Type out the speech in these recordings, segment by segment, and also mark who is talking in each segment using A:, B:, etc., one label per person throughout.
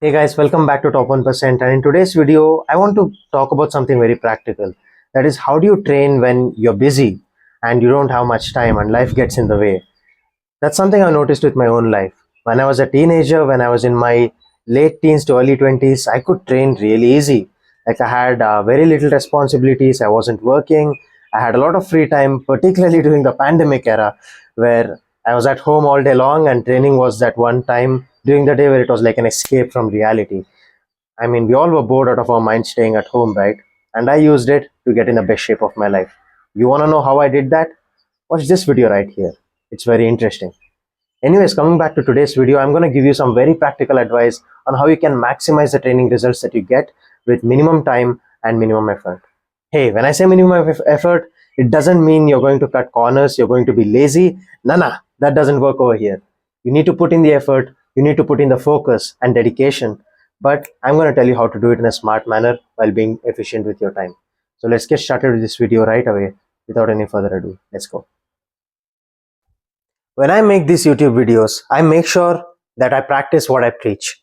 A: Hey guys, welcome back to Top 1%. And in today's video, I want to talk about something very practical. That is, how do you train when you're busy and you don't have much time and life gets in the way? That's something I noticed with my own life. When I was a teenager, when I was in my late teens to early 20s, I could train really easy. Like I had very little responsibilities, I wasn't working, I had a lot of free time, particularly during the pandemic era, where I was at home all day long and training was that one time during the day where it was like an escape from reality. I mean, we all were bored out of our minds staying at home, right? And I used it to get in the best shape of my life. You want to know how I did that? Watch this video right here. It's very interesting. Anyways, coming back to today's video, I'm going to give you some very practical advice on how you can maximize the training results that you get with minimum time and minimum effort. Hey, when I say minimum effort, it doesn't mean you're going to cut corners, you're going to be lazy. Nah, that doesn't work over here. You need to put in the effort, you need to put in the focus and dedication. But I'm going to tell you how to do it in a smart manner while being efficient with your time. So let's get started with this video right away without any further ado. Let's go. When I make these YouTube videos, I make sure that I practice what I preach.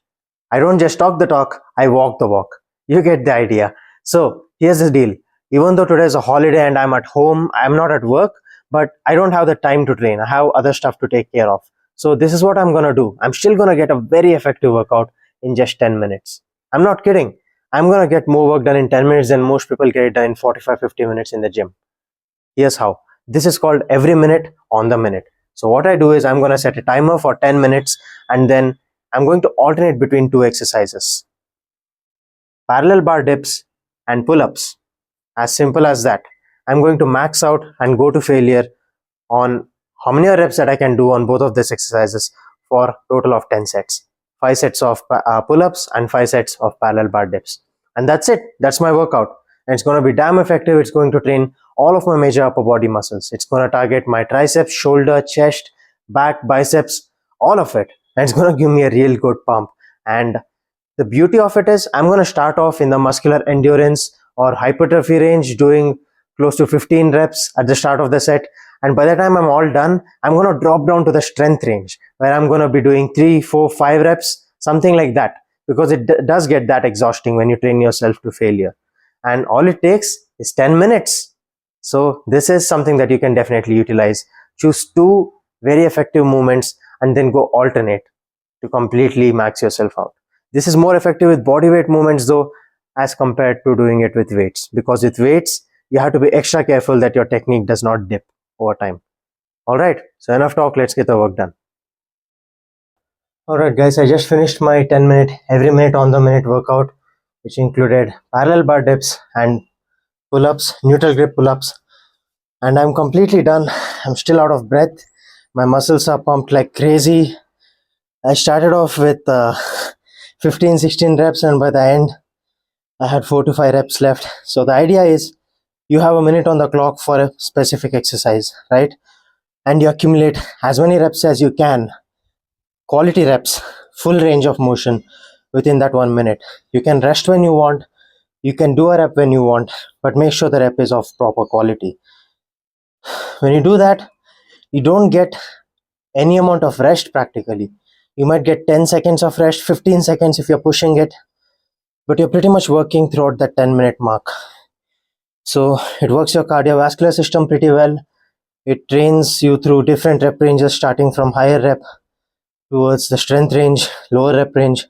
A: I don't just talk the talk, I walk the walk. You get the idea. So here's the deal. Even though today is a holiday and I'm at home, I'm not at work, but I don't have the time to train. I have other stuff to take care of. So this is what I'm going to do. I'm still going to get a very effective workout in just 10 minutes. I'm not kidding. I'm going to get more work done in 10 minutes than most people get it done in 45-50 minutes in the gym. Here's how. This is called every minute on the minute. So what I do is I'm going to set a timer for 10 minutes and then I'm going to alternate between two exercises. Parallel bar dips and pull-ups. As simple as that. I'm going to max out and go to failure on how many reps that I can do on both of these exercises for a total of 10 sets. 5 sets of pull-ups and 5 sets of parallel bar dips. And that's it. That's my workout. And it's going to be damn effective. It's going to train all of my major upper body muscles. It's going to target my triceps, shoulder, chest, back, biceps, all of it. And it's going to give me a real good pump. And the beauty of it is I'm going to start off in the muscular endurance or hypertrophy range doing close to 15 reps at the start of the set. And by the time I'm all done, I'm going to drop down to the strength range where I'm going to be doing 3, 4, 5 reps, something like that, because it does get that exhausting when you train yourself to failure. And all it takes is 10 minutes. So this is something that you can definitely utilize. Choose 2 very effective movements and then go alternate to completely max yourself out. This is more effective with body weight movements though, as compared to doing it with weights, because with weights, you have to be extra careful that your technique does not dip over time. Alright, so enough talk, let's get the work done. Alright guys, I just finished my 10 minute, every minute on the minute workout, which included parallel bar dips and pull-ups, neutral grip pull-ups, and I'm completely done. I'm still out of breath. My muscles are pumped like crazy. I started off with 15-16 reps and by the end I had 4 to 5 reps left. So the idea is you have a minute on the clock for a specific exercise, right? And you accumulate as many reps as you can, quality reps, full range of motion within that 1 minute. You can rest when you want, you can do a rep when you want, but make sure the rep is of proper quality. When you do that, you don't get any amount of rest practically. You might get 10 seconds of rest, 15 seconds if you're pushing it, but you're pretty much working throughout that 10-minute mark. So it works your cardiovascular system pretty well. It trains you through different rep ranges, starting from higher rep towards the strength range, lower rep range,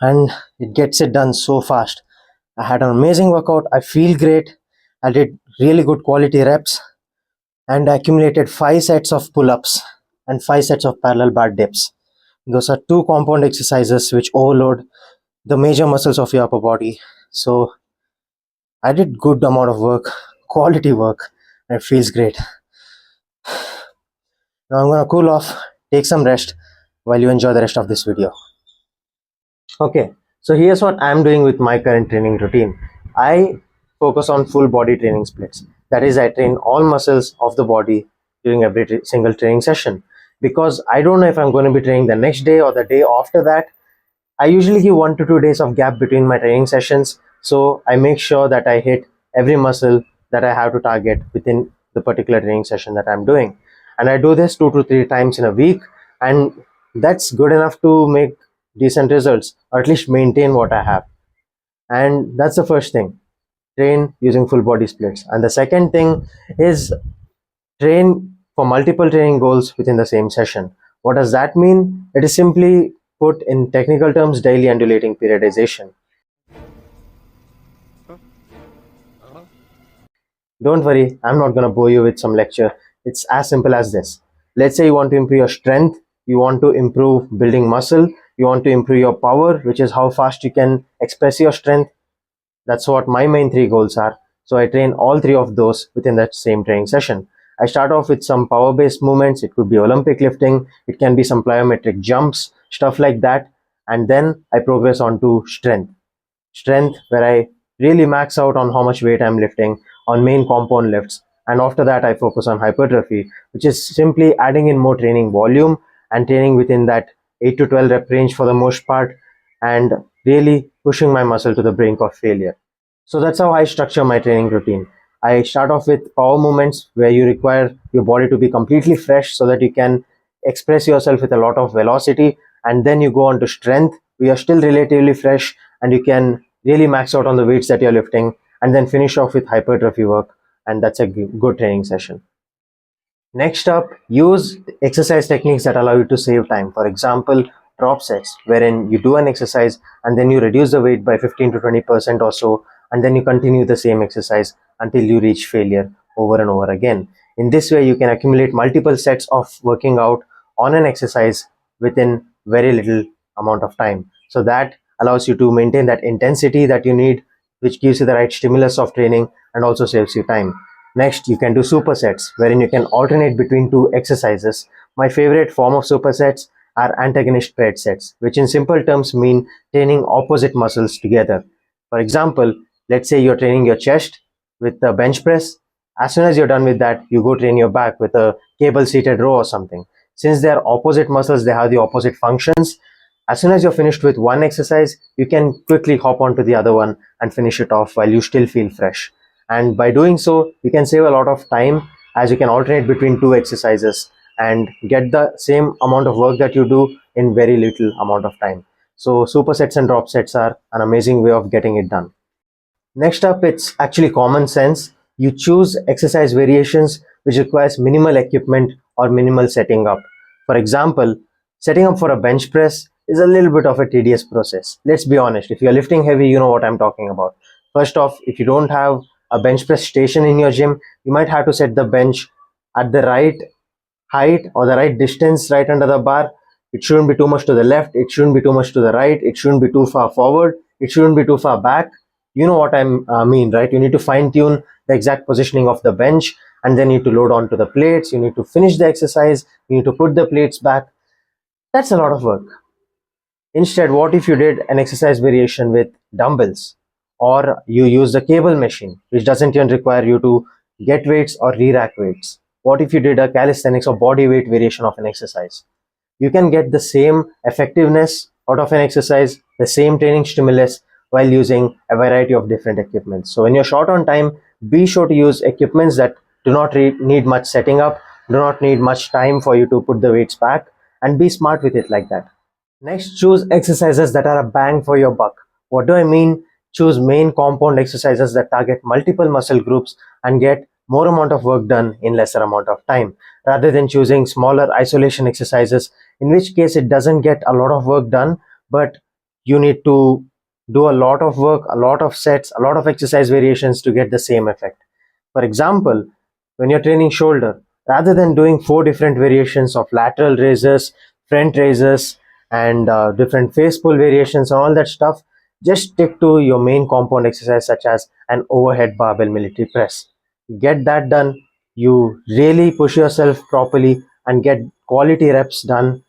A: and it gets it done so fast. I had an amazing workout. I feel great. I did really good quality reps and I accumulated 5 sets of pull-ups and 5 sets of parallel bar dips. Those are 2 compound exercises which overload the major muscles of your upper body. So I did good amount of work, quality work, and it feels great. Now I'm gonna cool off, take some rest while you enjoy the rest of this video. Okay, so here's what I'm doing with my current training routine. I focus on full body training splits. That is, I train all muscles of the body during every single training session, because I don't know if I'm going to be training the next day or the day after that. I usually give 1 to 2 days of gap between my training sessions, so I make sure that I hit every muscle that I have to target within the particular training session that I'm doing. And I do this 2 to 3 times in a week, and that's good enough to make decent results, or at least maintain what I have. And that's the first thing. Train using full body splits. And the second thing is train for multiple training goals within the same session. What does that mean? It is simply put in technical terms daily undulating periodization. Don't worry, I'm not going to bore you with some lecture. It's as simple as this. Let's say you want to improve your strength, you want to improve building muscle, you want to improve your power, which is how fast you can express your strength. That's what my main three goals are. So I train all three of those within that same training session. I start off with some power based movements. It could be Olympic lifting, it can be some plyometric jumps, stuff like that. And then I progress on to strength where I really max out on how much weight I'm lifting on main compound lifts. And after that, I focus on hypertrophy, which is simply adding in more training volume and training within that 8 to 12 rep range for the most part, and really pushing my muscle to the brink of failure. So that's how I structure my training routine. I start off with power movements where you require your body to be completely fresh so that you can express yourself with a lot of velocity. And then you go on to strength. We are still relatively fresh and you can really max out on the weights that you're lifting, and then finish off with hypertrophy work. And that's a good training session. Next up, use exercise techniques that allow you to save time. For example, drop sets, wherein you do an exercise and then you reduce the weight by 15 to 20% or so, and then you continue the same exercise until you reach failure over and over again. In this way, you can accumulate multiple sets of working out on an exercise within very little amount of time. So that allows you to maintain that intensity that you need, which gives you the right stimulus of training and also saves you time. Next, you can do supersets, wherein you can alternate between two exercises. My favorite form of supersets are antagonist paired sets, which in simple terms mean training opposite muscles together. For example, let's say you're training your chest with the bench press. As soon as you're done with that, you go train your back with a cable seated row or something. Since they're opposite muscles, they have the opposite functions. As soon as you're finished with one exercise, you can quickly hop onto the other one and finish it off while you still feel fresh. And by doing so, you can save a lot of time, as you can alternate between two exercises and get the same amount of work that you do in very little amount of time. So supersets and drop sets are an amazing way of getting it done. Next up, it's actually common sense. You choose exercise variations which requires minimal equipment or minimal setting up. For example, setting up for a bench press is a little bit of a tedious process. Let's be honest, if you're lifting heavy, you know what I'm talking about. First off, if you don't have a bench press station in your gym, you might have to set the bench at the right height or the right distance right under the bar. It shouldn't be too much to the left, it shouldn't be too much to the right, it shouldn't be too far forward, it shouldn't be too far back. You know what I mean, right? You need to fine tune the exact positioning of the bench, and then you need to load onto the plates, you need to finish the exercise, you need to put the plates back. That's a lot of work. Instead, what if you did an exercise variation with dumbbells, or you use the cable machine, which doesn't even require you to get weights or re-rack weights? What if you did a calisthenics or body weight variation of an exercise? You can get the same effectiveness out of an exercise, the same training stimulus, while using a variety of different equipments. So when you're short on time, be sure to use equipments that do not need much setting up, do not need much time for you to put the weights back, and be smart with it like that. Next, choose exercises that are a bang for your buck. What do I mean? Choose main compound exercises that target multiple muscle groups and get more amount of work done in lesser amount of time, rather than choosing smaller isolation exercises, in which case it doesn't get a lot of work done, but you need to do a lot of work, a lot of sets, a lot of exercise variations to get the same effect. For example, when you're training shoulder, rather than doing 4 different variations of lateral raises, front raises, and different face pull variations and all that stuff, just stick to your main compound exercise, such as an overhead barbell military press. Get that done, you really push yourself properly and get quality reps done.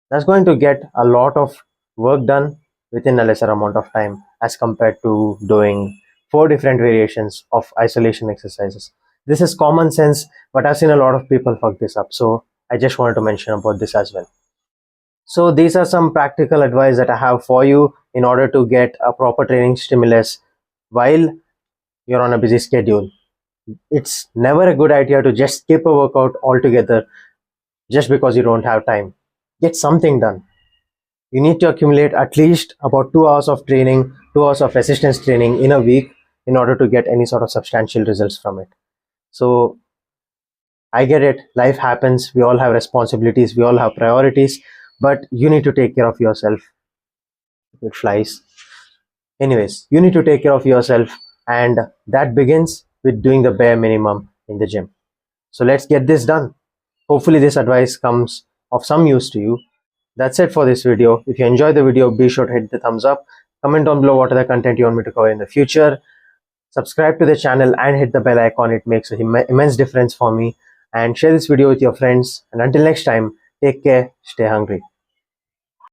A: That's going to get a lot of work done within a lesser amount of time as compared to doing 4 different variations of isolation exercises. This is common sense, but I've seen a lot of people fuck this up. So I just wanted to mention about this as well. So these are some practical advice that I have for you in order to get a proper training stimulus while you're on a busy schedule. It's never a good idea to just skip a workout altogether just because you don't have time. Get something done. You need to accumulate at least about 2 hours of training, 2 hours of resistance training in a week in order to get any sort of substantial results from it. So I get it. Life happens. We all have responsibilities. We all have priorities. But you need to take care of yourself. It flies. Anyways, you need to take care of yourself. And that begins with doing the bare minimum in the gym. So let's get this done. Hopefully, this advice comes of some use to you. That's it for this video. If you enjoyed the video, be sure to hit the thumbs up. Comment down below what other content you want me to cover in the future. Subscribe to the channel and hit the bell icon. It makes an immense difference for me. And share this video with your friends. And until next time, take care, stay hungry.